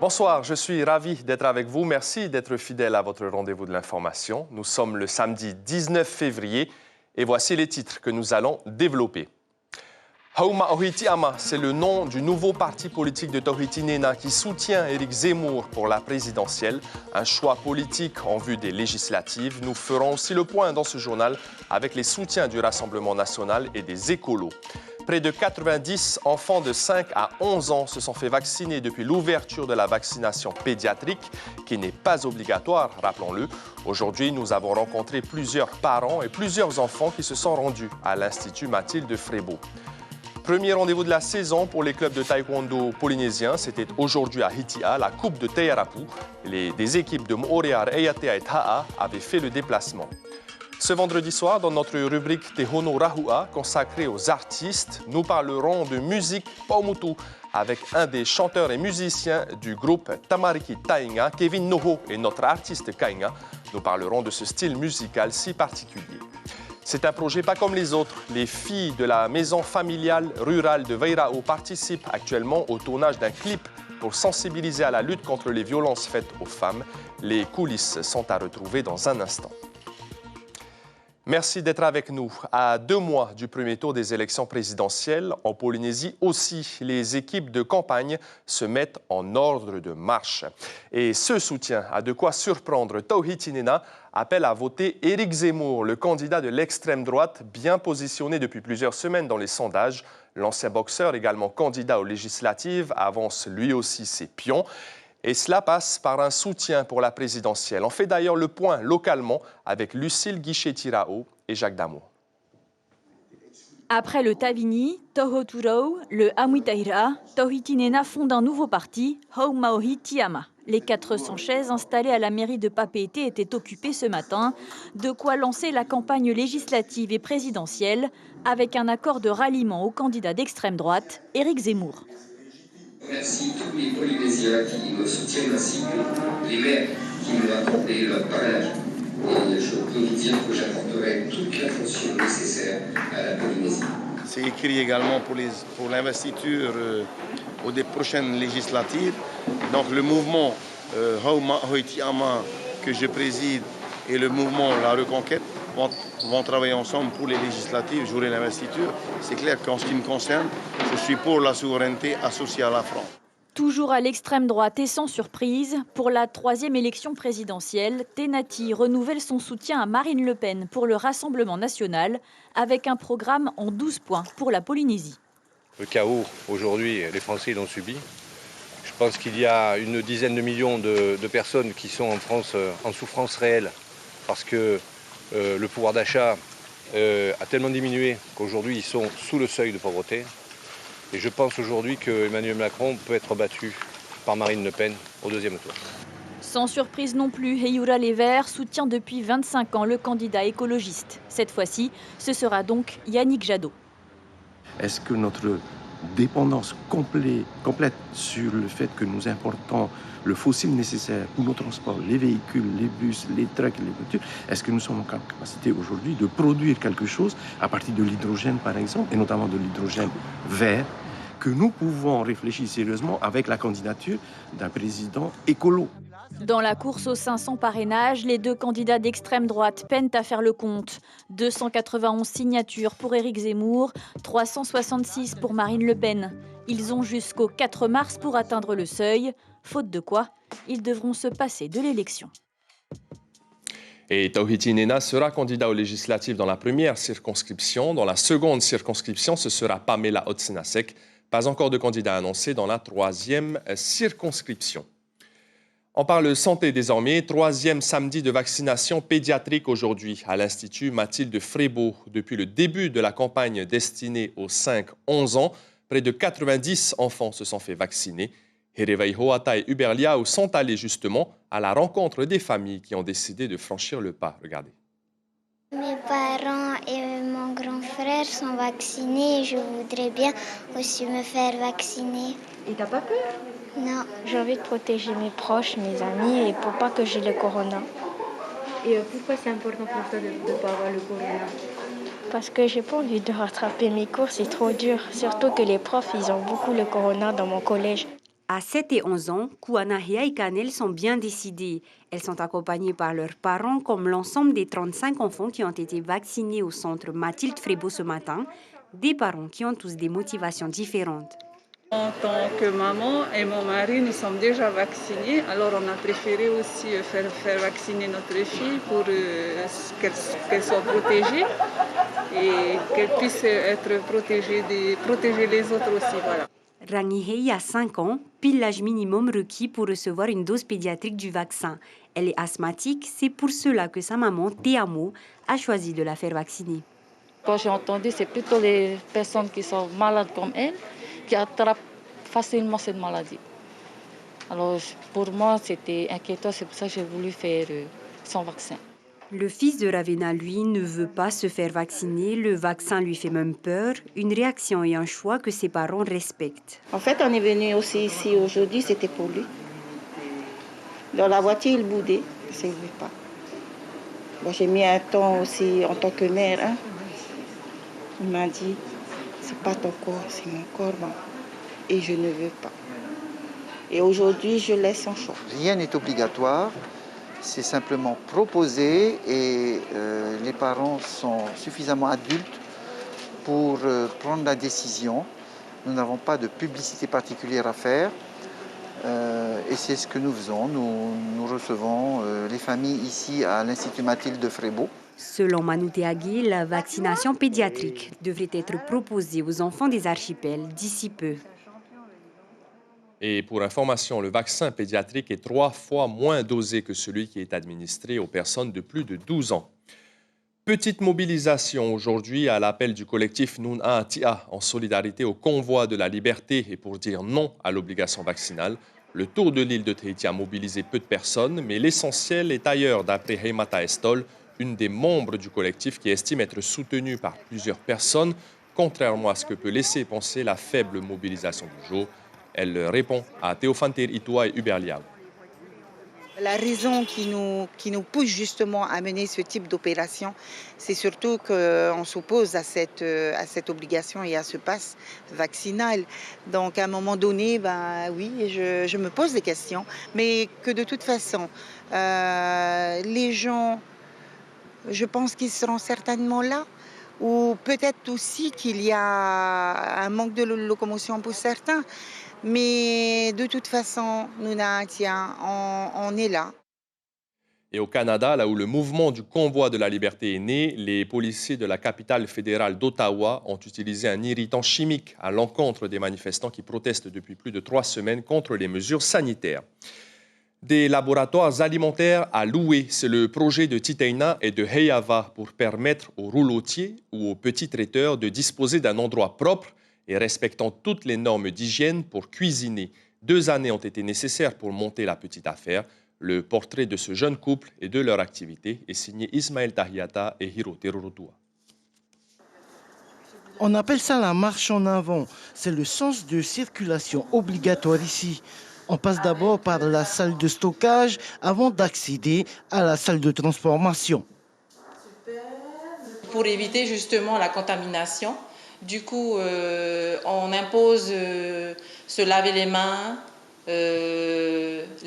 Bonsoir, je suis ravi d'être avec vous. Merci d'être fidèle à votre rendez-vous de l'information. Nous sommes le samedi 19 février et voici les titres que nous allons développer. Hauma Ohiti Ama, c'est le nom du nouveau parti politique de Tawhiti Nena qui soutient Éric Zemmour pour la présidentielle. Un choix politique en vue des législatives. Nous ferons aussi le point dans ce journal avec les soutiens du Rassemblement national et des écolos. Près de 90 enfants de 5 à 11 ans se sont fait vacciner depuis l'ouverture de la vaccination pédiatrique, qui n'est pas obligatoire, rappelons-le. Aujourd'hui, nous avons rencontré plusieurs parents et plusieurs enfants qui se sont rendus à l'Institut Mathilde Frébeau. Premier rendez-vous de la saison pour les clubs de taekwondo polynésiens, c'était aujourd'hui à Hitia, la Coupe de Tearapu. Des équipes de Moorear, Eyatea et Ta'a avaient fait le déplacement. Ce vendredi soir, dans notre rubrique Te Hono Rahua, consacrée aux artistes, nous parlerons de musique Paumutu avec un des chanteurs et musiciens du groupe Tamariki Tainga, Kevin Noho, et notre artiste Kainga. Nous parlerons de ce style musical si particulier. C'est un projet pas comme les autres. Les filles de la maison familiale rurale de Veirao participent actuellement au tournage d'un clip pour sensibiliser à la lutte contre les violences faites aux femmes. Les coulisses sont à retrouver dans un instant. Merci d'être avec nous. À 2 mois du premier tour des élections présidentielles, en Polynésie aussi, les équipes de campagne se mettent en ordre de marche. Et ce soutien a de quoi surprendre. Tawhiti Nena appelle à voter Éric Zemmour, le candidat de l'extrême droite, bien positionné depuis plusieurs semaines dans les sondages. L'ancien boxeur, également candidat aux législatives, avance lui aussi ses pions. Et cela passe par un soutien pour la présidentielle. On fait d'ailleurs le point localement avec Lucille Guichet-Tirao et Jacques Damour. Après le Tavini, Tohoturou, le Amuitaira, Tawhiti Nena fonde un nouveau parti, Hauma Ohiti Ama. Les 400 chaises installées à la mairie de Papeete étaient occupées ce matin. De quoi lancer la campagne législative et présidentielle avec un accord de ralliement au candidat d'extrême droite, Éric Zemmour. Merci tous les Polynésiens qui me soutiennent ainsi que les maires qui m'ont accordé leur parrainage. Et je peux vous dire que j'apporterai toute l'attention nécessaire à la Polynésie. C'est écrit également pour l'investiture aux prochaines législatives. Donc le mouvement Hauma Ohiti Ama que je préside et le mouvement La Reconquête vont travailler ensemble pour les législatives, jouer l'investiture. C'est clair qu'en ce qui me concerne, je suis pour la souveraineté associée à la France. Toujours à l'extrême droite et sans surprise, pour la 3e élection présidentielle, Tenati renouvelle son soutien à Marine Le Pen pour le Rassemblement national avec un programme en 12 points pour la Polynésie. Le chaos, aujourd'hui, les Français l'ont subi. Je pense qu'il y a une dizaine de millions de personnes qui sont en France en souffrance réelle parce que le pouvoir d'achat a tellement diminué qu'aujourd'hui ils sont sous le seuil de pauvreté. Et je pense aujourd'hui qu'Emmanuel Macron peut être battu par Marine Le Pen au 2e tour. Sans surprise non plus, Heyura Les Verts soutient depuis 25 ans le candidat écologiste. Cette fois-ci, ce sera donc Yannick Jadot. Est-ce que notre dépendance complète sur le fait que nous importons le fossile nécessaire pour nos transports, les véhicules, les bus, les trucks, les voitures, est-ce que nous sommes en capacité aujourd'hui de produire quelque chose à partir de l'hydrogène par exemple, et notamment de l'hydrogène vert, que nous pouvons réfléchir sérieusement avec la candidature d'un président écolo. Dans la course aux 500 parrainages, les 2 candidats d'extrême droite peinent à faire le compte. 291 signatures pour Éric Zemmour, 366 pour Marine Le Pen. Ils ont jusqu'au 4 mars pour atteindre le seuil, faute de quoi ils devront se passer de l'élection. Et Tawhiti Nena sera candidat aux législatives dans la première circonscription. Dans la seconde circonscription, ce sera Pamela Otsenasek. Pas encore de candidat annoncé dans la 3e circonscription. On parle santé désormais. 3e samedi de vaccination pédiatrique aujourd'hui à l'Institut Mathilde Frébeau. Depuis le début de la campagne destinée aux 5-11 ans, près de 90 enfants se sont fait vacciner. Herevei Hoata et Hubert Liao sont allés justement à la rencontre des familles qui ont décidé de franchir le pas. Regardez. Mes parents et mon grand frère sont vaccinés et je voudrais bien aussi me faire vacciner. Et t'as pas peur? Non. J'ai envie de protéger mes proches, mes amis et pour pas que j'ai le corona. Et pourquoi c'est important pour toi de ne pas avoir le corona? Parce que j'ai pas envie de rattraper mes cours, c'est trop dur. Surtout que les profs, ils ont beaucoup le corona dans mon collège. À 7 et 11 ans, Kouanahia et Kanel sont bien décidées. Elles sont accompagnées par leurs parents, comme l'ensemble des 35 enfants qui ont été vaccinés au centre Mathilde Frébeau ce matin, des parents qui ont tous des motivations différentes. En tant que maman et mon mari, nous sommes déjà vaccinés. Alors on a préféré aussi faire vacciner notre fille pour qu'elle soit protégée et qu'elle puisse être protégée, protéger les autres aussi. Voilà. Ranihei a 5 ans, pile l'âge minimum requis pour recevoir une dose pédiatrique du vaccin. Elle est asthmatique, c'est pour cela que sa maman, Teamo, a choisi de la faire vacciner. Quand j'ai entendu, c'est plutôt les personnes qui sont malades comme elle qui attrapent facilement cette maladie. Alors pour moi, c'était inquiétant, c'est pour ça que j'ai voulu faire son vaccin. Le fils de Ravena, lui, ne veut pas se faire vacciner. Le vaccin lui fait même peur. Une réaction et un choix que ses parents respectent. En fait, on est venu aussi ici aujourd'hui, c'était pour lui. Dans la voiture, il boudait, il ne veut pas. Moi, j'ai mis un temps aussi en tant que mère. Hein. Il m'a dit, c'est pas ton corps, c'est mon corps, bon. Et je ne veux pas. Et aujourd'hui, je laisse son choix. Rien n'est obligatoire. C'est simplement proposé et les parents sont suffisamment adultes pour prendre la décision. Nous n'avons pas de publicité particulière à faire et c'est ce que nous faisons. Nous recevons les familles ici à l'Institut Mathilde de Frébeau. Selon Manu Teagui, la vaccination pédiatrique devrait être proposée aux enfants des archipels d'ici peu. Et pour information, le vaccin pédiatrique est 3 fois moins dosé que celui qui est administré aux personnes de plus de 12 ans. Petite mobilisation aujourd'hui à l'appel du collectif Nuna Tia en solidarité au convoi de la liberté et pour dire non à l'obligation vaccinale. Le tour de l'île de Tahiti a mobilisé peu de personnes, mais l'essentiel est ailleurs, d'après Heimata Estol, une des membres du collectif qui estime être soutenue par plusieurs personnes, contrairement à ce que peut laisser penser la faible mobilisation du jour. Elle répond à Théophane Itua et Hubert Liao. La raison qui nous pousse justement à mener ce type d'opération, c'est surtout qu'on s'oppose à cette obligation et à ce pass vaccinal. Donc à un moment donné, oui, je me pose des questions, mais que de toute façon, les gens, je pense qu'ils seront certainement là. Ou peut-être aussi qu'il y a un manque de locomotion pour certains. Mais de toute façon, Nuna Tia, on est là. Et au Canada, là où le mouvement du convoi de la liberté est né, les policiers de la capitale fédérale d'Ottawa ont utilisé un irritant chimique à l'encontre des manifestants qui protestent depuis plus de 3 semaines contre les mesures sanitaires. Des laboratoires alimentaires à louer, c'est le projet de Titeina et de Heiava pour permettre aux roulotiers ou aux petits traiteurs de disposer d'un endroit propre et respectant toutes les normes d'hygiène pour cuisiner. 2 années ont été nécessaires pour monter la petite affaire. Le portrait de ce jeune couple et de leur activité est signé Ismaël Tahiata et Hiro Terurotua. On appelle ça la marche en avant. C'est le sens de circulation obligatoire ici. On passe d'abord par la salle de stockage avant d'accéder à la salle de transformation. Pour éviter justement la contamination, du coup, on impose se laver les mains,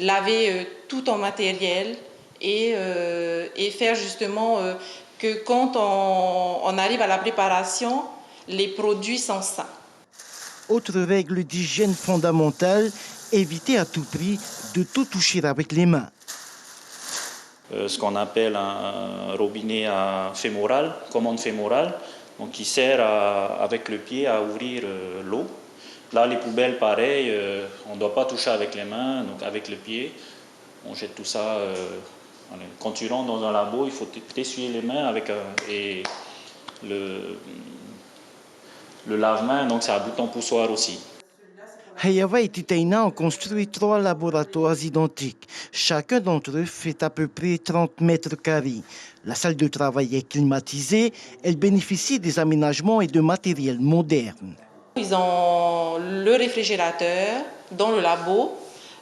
laver tout en matériel et faire justement que quand on arrive à la préparation, les produits sont sains. Autre règle d'hygiène fondamentale, éviter à tout prix de tout toucher avec les mains. Ce qu'on appelle un robinet fémoral, commande fémorale, donc qui sert avec le pied à ouvrir l'eau. Là, les poubelles, pareil, on ne doit pas toucher avec les mains, donc avec le pied. On jette tout ça. Quand tu rentres dans un labo, il faut t'essuyer les mains avec et le lave-main, donc c'est un bouton poussoir aussi. Heiava et Titeina ont construit 3 laboratoires identiques. Chacun d'entre eux fait à peu près 30 mètres carrés. La salle de travail est climatisée. Elle bénéficie des aménagements et de matériel moderne. Ils ont le réfrigérateur dans le labo,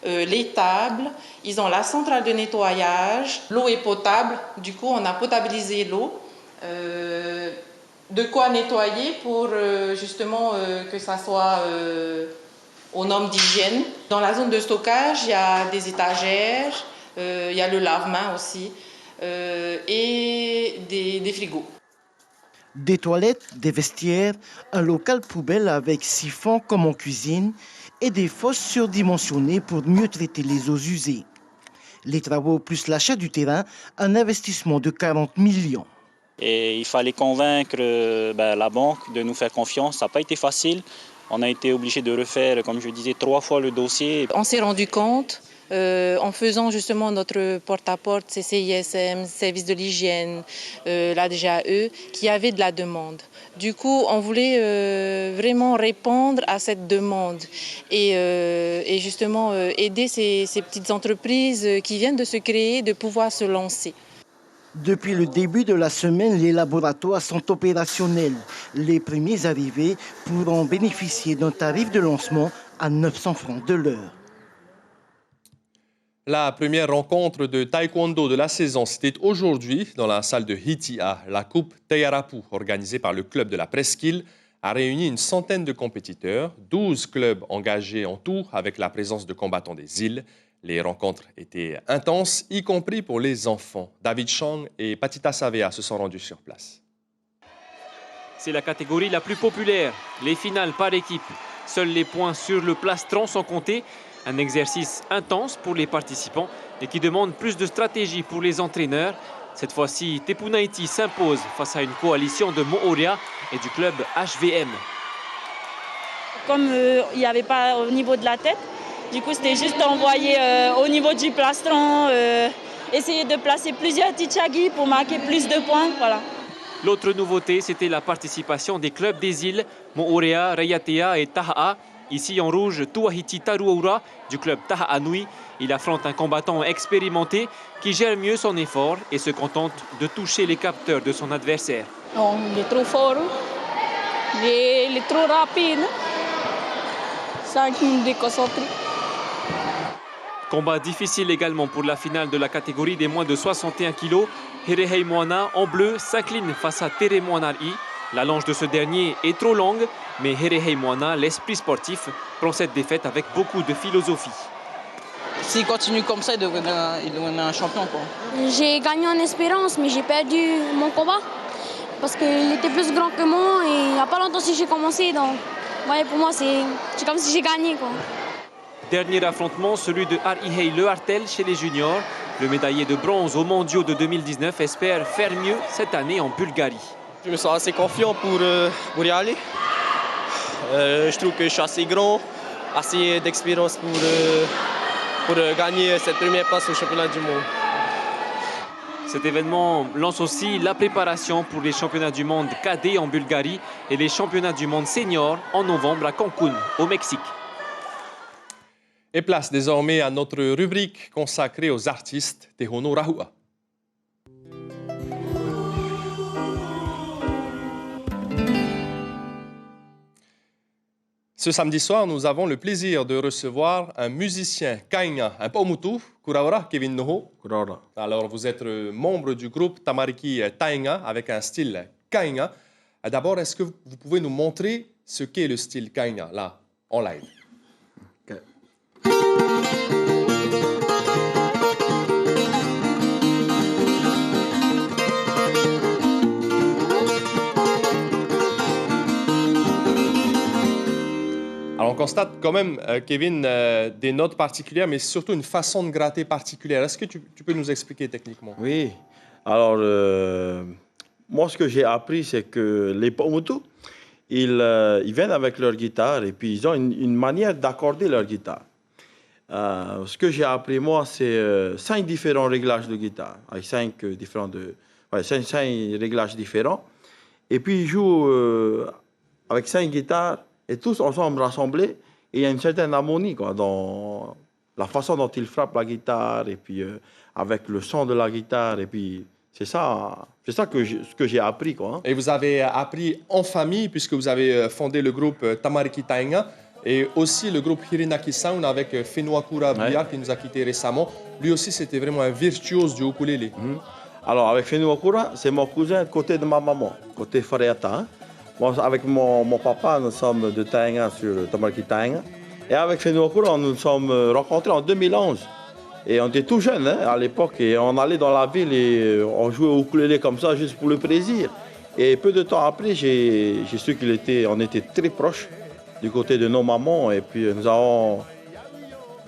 les tables, ils ont la centrale de nettoyage, l'eau est potable, du coup on a potabilisé l'eau. De quoi nettoyer pour justement que ça soit aux normes d'hygiène. Dans la zone de stockage, il y a des étagères, il y a le lave-main aussi et des frigos. Des toilettes, des vestiaires, un local poubelle avec siphon comme en cuisine et des fosses surdimensionnées pour mieux traiter les eaux usées. Les travaux plus l'achat du terrain, un investissement de 40 millions. Et il fallait convaincre la banque de nous faire confiance. Ça n'a pas été facile. On a été obligé de refaire, comme je disais, 3 fois le dossier. On s'est rendu compte, en faisant justement notre porte-à-porte, CCISM, service de l'hygiène, la DGAE, qu'il y avait de la demande. Du coup, on voulait vraiment répondre à cette demande et justement aider ces petites entreprises qui viennent de se créer, de pouvoir se lancer. Depuis le début de la semaine, les laboratoires sont opérationnels. Les premiers arrivés pourront bénéficier d'un tarif de lancement à 900 francs de l'heure. La première rencontre de taekwondo de la saison, c'était aujourd'hui dans la salle de Hitia. La Coupe Tayarapu, organisée par le club de la Presqu'île, a réuni une centaine de compétiteurs, 12 clubs engagés en tout avec la présence de combattants des îles. Les rencontres étaient intenses, y compris pour les enfants. David Chang et Patita Savea se sont rendus sur place. C'est la catégorie la plus populaire, les finales par équipe. Seuls les points sur le plastron sont comptés. Un exercice intense pour les participants et qui demande plus de stratégie pour les entraîneurs. Cette fois-ci, Tepunaiti s'impose face à une coalition de Moorea et du club HVM. Comme il n'y avait pas au niveau de la tête, du coup c'était juste envoyer au niveau du plastron, essayer de placer plusieurs tichagi pour marquer plus de points. Voilà. L'autre nouveauté, c'était la participation des clubs des îles, Moorea, Rayatea et Taha'a. Ici en rouge, Tuahiti Taruaura du club Taha'a Nui. Il affronte un combattant expérimenté qui gère mieux son effort et se contente de toucher les capteurs de son adversaire. Non, il est trop fort, il est trop rapide. 5 minutes déconcentré. Combat difficile également pour la finale de la catégorie des moins de 61 kg. Herehei Moana en bleu s'incline face à Tere Moanari. La longe de ce dernier est trop longue, mais Herehei Moana, l'esprit sportif, prend cette défaite avec beaucoup de philosophie. S'il continue comme ça, il devrait un champion. J'ai gagné en espérance, mais j'ai perdu mon combat. Parce qu'il était plus grand que moi et il n'y a pas longtemps si j'ai commencé. Donc, ouais, pour moi, c'est comme si j'ai gagné. Dernier affrontement, celui de Arihei Le Hartel chez les juniors. Le médaillé de bronze aux mondiaux de 2019 espère faire mieux cette année en Bulgarie. Je me sens assez confiant pour y aller. Je trouve que je suis assez grand, assez d'expérience pour gagner cette première place au championnat du monde. Cet événement lance aussi la préparation pour les championnats du monde cadet en Bulgarie et les championnats du monde senior en novembre à Cancun, au Mexique. Et place désormais à notre rubrique consacrée aux artistes Tehono Rahua. Ce samedi soir, nous avons le plaisir de recevoir un musicien Kainga, un Paumutu, Kuraora, Kevin Noho. Kuraora. Alors, vous êtes membre du groupe Tamariki Tainga avec un style Kainga. D'abord, est-ce que vous pouvez nous montrer ce qu'est le style Kainga, là, en live? Okay. Alors, on constate quand même, Kevin, des notes particulières, mais surtout une façon de gratter particulière. Est-ce que tu peux nous expliquer techniquement? Oui. Alors, moi, ce que j'ai appris, c'est que les Paumutu, ils viennent avec leur guitare et puis ils ont une manière d'accorder leur guitare. Ce que j'ai appris, moi, c'est 5 différents réglages de guitare, avec 5 réglages différents. Et puis, ils jouent avec 5 guitares et tous ensemble rassemblés. Et il y a une certaine harmonie dans la façon dont ils frappent la guitare et puis avec le son de la guitare. Et puis, c'est ça ce que j'ai appris. Et vous avez appris en famille, puisque vous avez fondé le groupe Tamariki Tainga et aussi le groupe Hirinaki Sound avec Fenuakura Buyar qui nous a quittés récemment. Lui aussi, c'était vraiment un virtuose du ukulélé. Alors, avec Fenuakura, c'est mon cousin côté de ma maman, côté Fareata. Moi, avec mon papa, nous sommes de Tainga sur Tamariki Tainga. Et avec Fenouakura, nous nous sommes rencontrés en 2011. Et on était tout jeunes à l'époque. Et on allait dans la ville et on jouait au ukulélé comme ça, juste pour le plaisir. Et peu de temps après, j'ai su qu'on était très proches du côté de nos mamans. Et puis nous avons,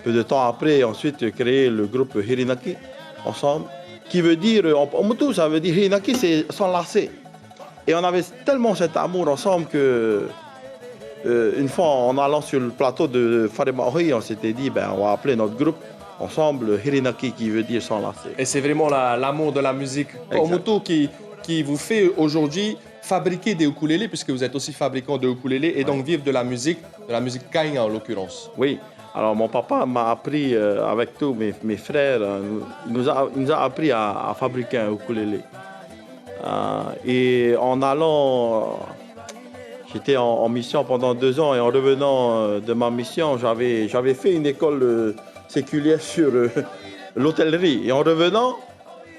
peu de temps après, ensuite créé le groupe Hirinaki, ensemble. Qui veut dire, en Motu, ça veut dire Hirinaki, c'est s'enlacer. Et on avait tellement cet amour ensemble que... une fois, en allant sur le plateau de Faremaori, on s'était dit, on va appeler notre groupe ensemble Hirinaki, qui veut dire s'enlacer. Et c'est vraiment l'amour de la musique Motu qui vous fait aujourd'hui fabriquer des ukulélés, puisque vous êtes aussi fabricant de ukulélés, et donc vivre de la musique kainga en l'occurrence. Oui, alors mon papa m'a appris, avec tous mes frères, il nous a appris à fabriquer un ukulélé. Et en allant... J'étais en mission pendant 2 ans et en revenant de ma mission, j'avais fait une école séculière sur l'hôtellerie. Et en revenant,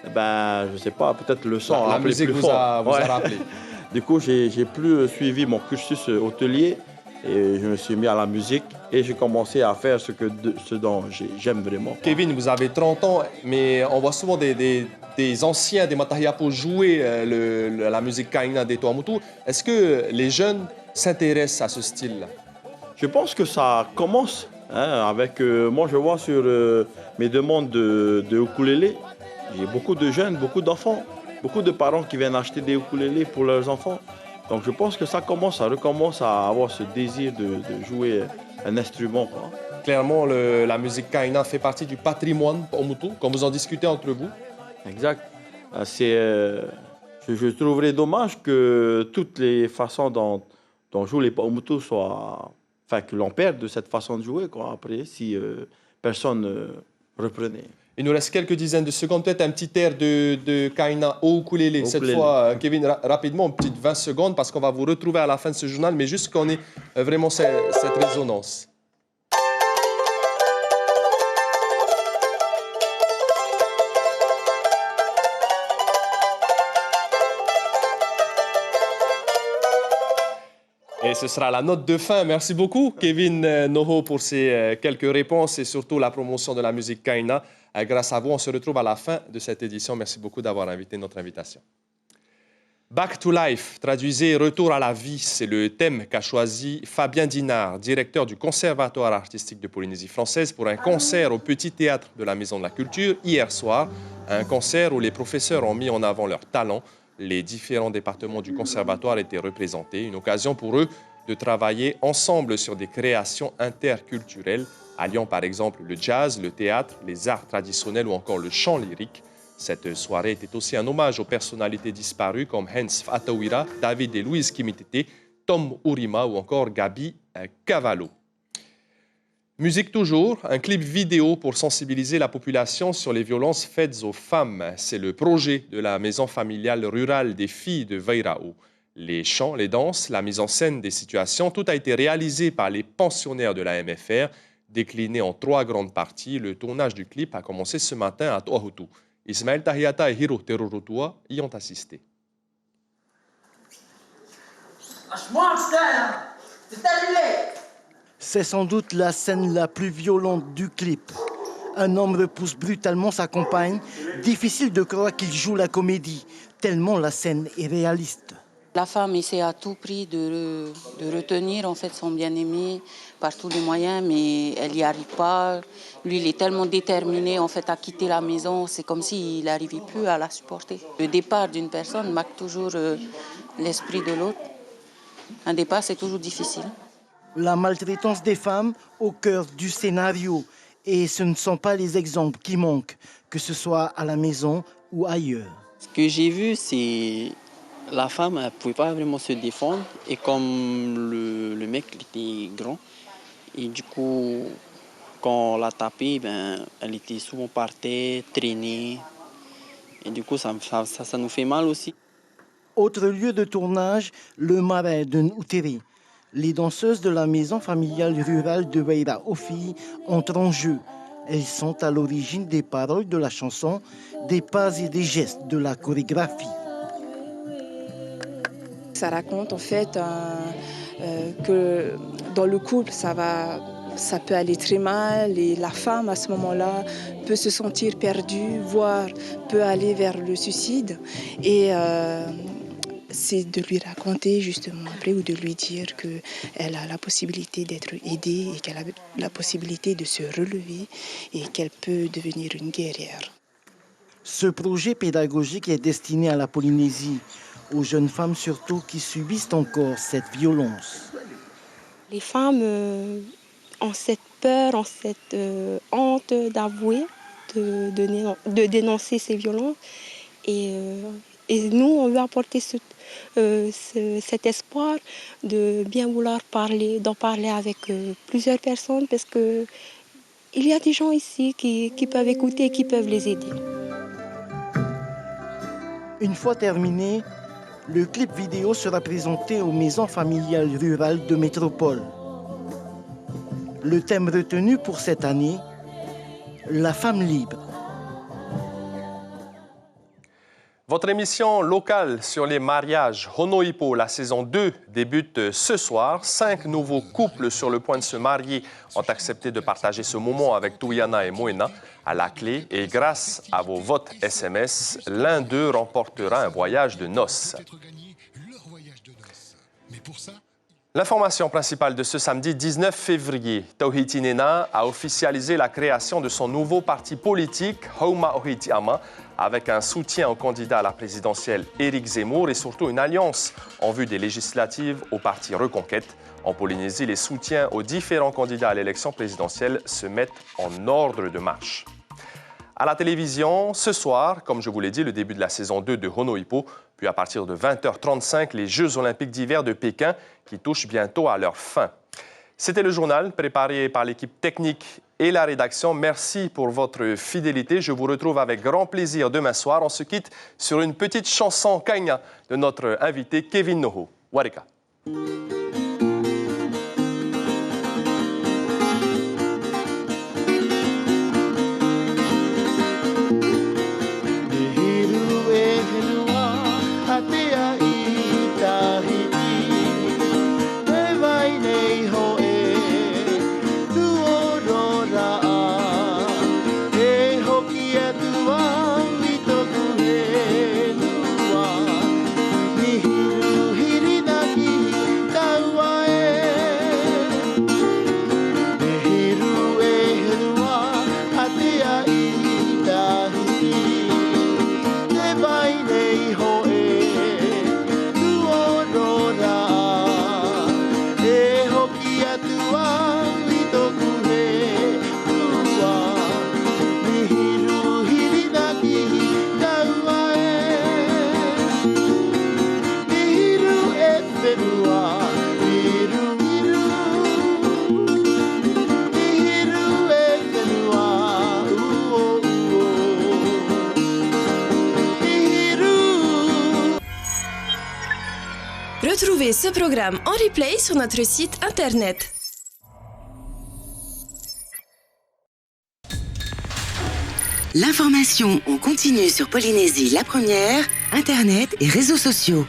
je ne sais pas, peut-être le son la musique vous a rappelé. Du coup, j'ai plus suivi mon cursus hôtelier et je me suis mis à la musique et j'ai commencé à faire ce dont j'aime vraiment. Kevin, vous avez 30 ans, mais on voit souvent des anciens, des Matahiapo jouer la musique kainga des Tuamotu. Est-ce que les jeunes s'intéressent à ce style-là? Je pense que ça commence. Avec moi, je vois sur mes demandes de ukulélé, j'ai beaucoup de jeunes, beaucoup d'enfants, beaucoup de parents qui viennent acheter des ukulélés pour leurs enfants. Donc je pense que ça recommence à avoir ce désir de jouer un instrument, quoi. Clairement, la musique kainga fait partie du patrimoine Motu, quand vous en discutez entre vous. Exact. Je trouverais dommage que toutes les façons dont jouent les Motu soient... Enfin, que l'on perde de cette façon de jouer, quoi, après, si personne ne reprenait. Il nous reste quelques dizaines de secondes, peut-être un petit air de kainga au ukulélé. Cette fois, Kevin, rapidement, une petite 20 secondes, parce qu'on va vous retrouver à la fin de ce journal, mais juste qu'on ait vraiment cette résonance. Et ce sera la note de fin. Merci beaucoup, Kevin Noho, pour ces quelques réponses et surtout la promotion de la musique kainga. Grâce à vous, on se retrouve à la fin de cette édition. Merci beaucoup d'avoir invité notre invitation. Back to Life, traduisez Retour à la vie, c'est le thème qu'a choisi Fabien Dinard, directeur du Conservatoire artistique de Polynésie française, pour un concert au Petit Théâtre de la Maison de la Culture hier soir. Un concert où les professeurs ont mis en avant leurs talents. Les différents départements du conservatoire étaient représentés. Une occasion pour eux de travailler ensemble sur des créations interculturelles, alliant par exemple le jazz, le théâtre, les arts traditionnels ou encore le chant lyrique. Cette soirée était aussi un hommage aux personnalités disparues comme Hens Fatawira, David et Louise Kimitete, Tom Urima ou encore Gabi Cavallo. Musique toujours, un clip vidéo pour sensibiliser la population sur les violences faites aux femmes. C'est le projet de la maison familiale rurale des filles de Vairao. Les chants, les danses, la mise en scène des situations, tout a été réalisé par les pensionnaires de la MFR, décliné en 3 grandes parties. Le tournage du clip a commencé ce matin à Toahutu. Ismaël Tahiata et Hiro Terorotua y ont assisté. C'est sans doute la scène la plus violente du clip. Un homme repousse brutalement sa compagne. Difficile de croire qu'il joue la comédie, tellement la scène est réaliste. La femme essaie à tout prix de retenir en fait son bien-aimé par tous les moyens, mais elle n'y arrive pas. Lui, il est tellement déterminé en fait à quitter la maison, c'est comme s'il n'arrivait plus à la supporter. Le départ d'une personne marque toujours l'esprit de l'autre. Un départ, c'est toujours difficile. La maltraitance des femmes au cœur du scénario. Et ce ne sont pas les exemples qui manquent, que ce soit à la maison ou ailleurs. Ce que j'ai vu, c'est la femme, elle ne pouvait pas vraiment se défendre. Et comme le mec était grand, et du coup, quand on l'a tapé, elle était souvent par terre, traînée. Et du coup, ça nous fait mal aussi. Autre lieu de tournage, le marais de N'Uteri. Les danseuses de la maison familiale rurale de Weira Ofi entrent en jeu. Elles sont à l'origine des paroles de la chanson, des pas et des gestes de la chorégraphie. Ça raconte en fait que dans le couple, ça va ça peut aller très mal et la femme à ce moment-là peut se sentir perdue, voire peut aller vers le suicide. Et c'est de lui raconter justement après ou de lui dire qu'elle a la possibilité d'être aidée et qu'elle a la possibilité de se relever et qu'elle peut devenir une guerrière. Ce projet pédagogique est destiné à la Polynésie, aux jeunes femmes surtout qui subissent encore cette violence. Les femmes ont cette peur, ont cette honte d'avouer, de dénoncer ces violences. Et nous, on veut apporter cet espoir de bien vouloir parler, d'en parler avec plusieurs personnes parce qu'il y a des gens ici qui peuvent écouter et qui peuvent les aider. Une fois terminé, le clip vidéo sera présenté aux maisons familiales rurales de métropole. Le thème retenu pour cette année, la femme libre. Votre émission locale sur les mariages Honoipo, la saison 2, débute ce soir. 5 nouveaux couples sur le point de se marier ont accepté de partager ce moment avec Tuyana et Moena à la clé. Et grâce à vos votes SMS, l'un d'eux remportera un voyage de noces. L'information principale de ce samedi 19 février, Tauhiti Nena a officialisé la création de son nouveau parti politique, Hauma Ohiti Ama, avec un soutien au candidat à la présidentielle Éric Zemmour et surtout une alliance en vue des législatives au parti Reconquête. En Polynésie, les soutiens aux différents candidats à l'élection présidentielle se mettent en ordre de marche. À la télévision, ce soir, comme je vous l'ai dit, le début de la saison 2 de Honoipo, puis à partir de 20h35, les Jeux olympiques d'hiver de Pékin qui touchent bientôt à leur fin. C'était le journal préparé par l'équipe technique et la rédaction. Merci pour votre fidélité. Je vous retrouve avec grand plaisir demain soir. On se quitte sur une petite chanson Kanya de notre invité Kevin Noho. Warika. Retrouvez ce programme en replay sur notre site internet. L'information en continu sur Polynésie la première, internet et réseaux sociaux.